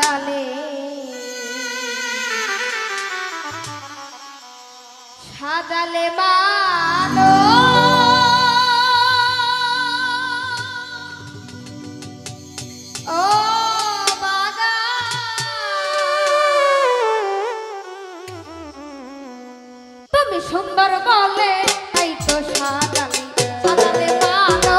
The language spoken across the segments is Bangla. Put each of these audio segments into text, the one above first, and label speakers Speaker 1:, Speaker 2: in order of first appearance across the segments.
Speaker 1: সাজালে সাজালে মানো ও বাগান তুমি সুন্দর বলে তাই তো সাজালে সাজালে মানো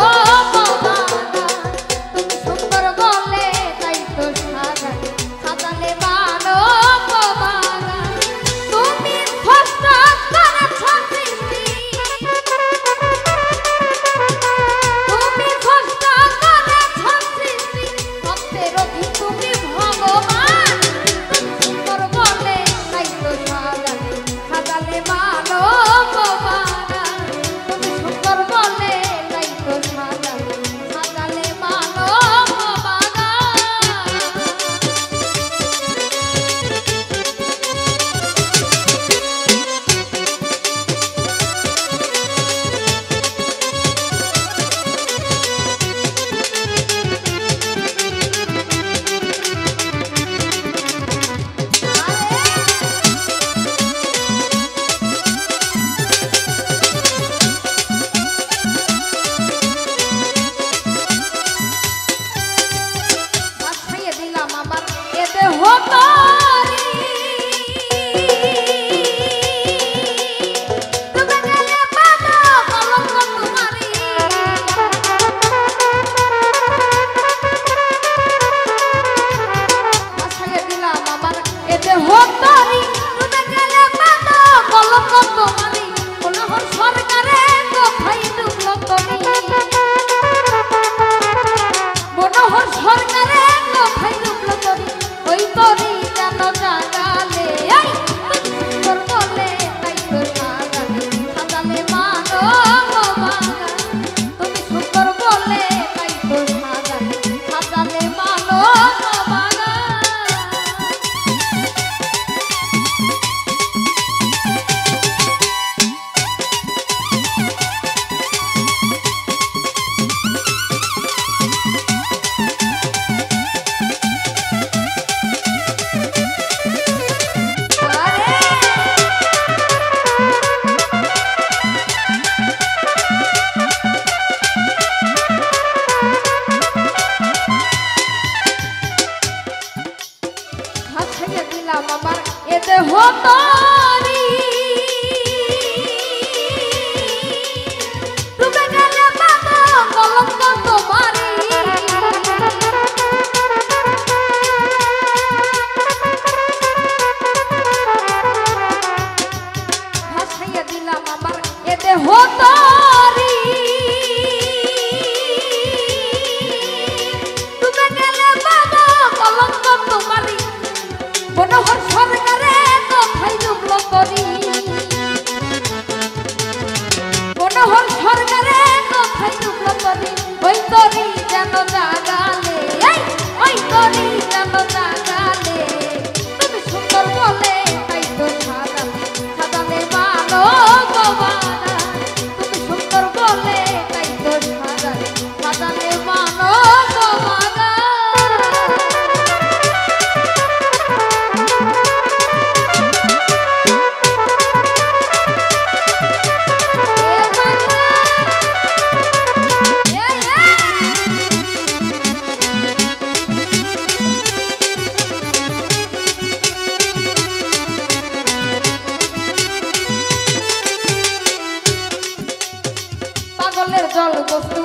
Speaker 1: জল বস্তু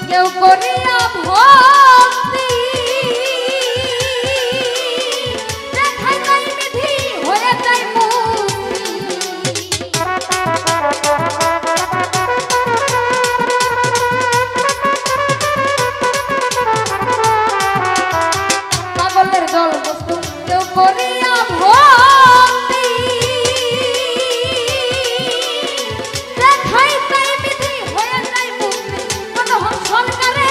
Speaker 1: কেউ করিয়া ভক্তি দেখাই নাই বিধি হয়ে যায় পাগলের জল বস্তু কেউ করিয়া ভক্তি দেখাই নাই বিধি হয়ে যায় মুক্তি কোন সরকারে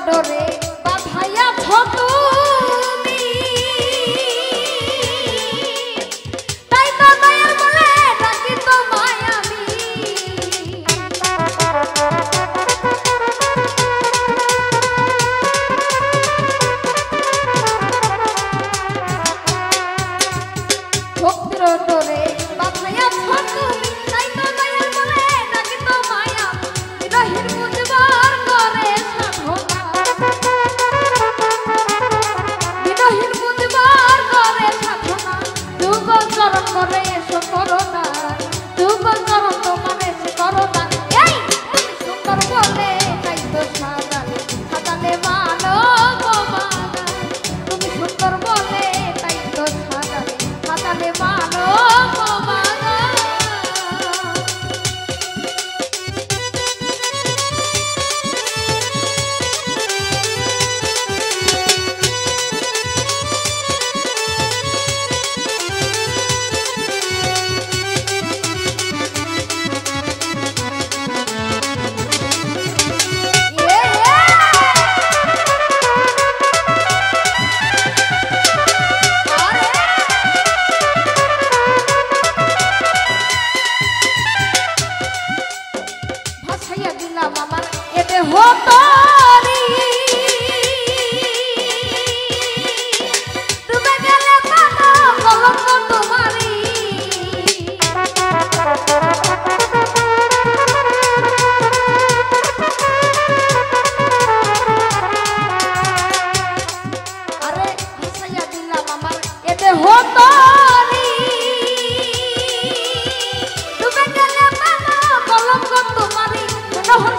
Speaker 1: ডোরে বাঁধাইয়া তুমি তাই তো দয়াল বলে ডাকি তোমায় আমি ভক্তির ডোরে বাঁধাইয়া তুমি তাই তো দয়াল বলে ডাকি তোমায় আমি বিরহের বুঝবার করে সাধনা বিরহের বুঝবার করে সাধনা যুগল চরণ করে এসো করোনা যুগল চরণ তোমার এসে করোনা এই তুমি সুন্দর বলে তাই তো সাজালে সাজালে মানো গোমানা তুমি সুন্দর বলে তাই তো সাজালে সাজালে মানো গোমানা ভাসাইয়া দিলাম আমার এতে হতরি ডুবে গেলে পানো কলঙ্ক তোমারি আরে ভাসাইয়া দিলাম আমার এতে হতরি ডুবে গেলে পানো কলঙ্ক তোমারি মনোহর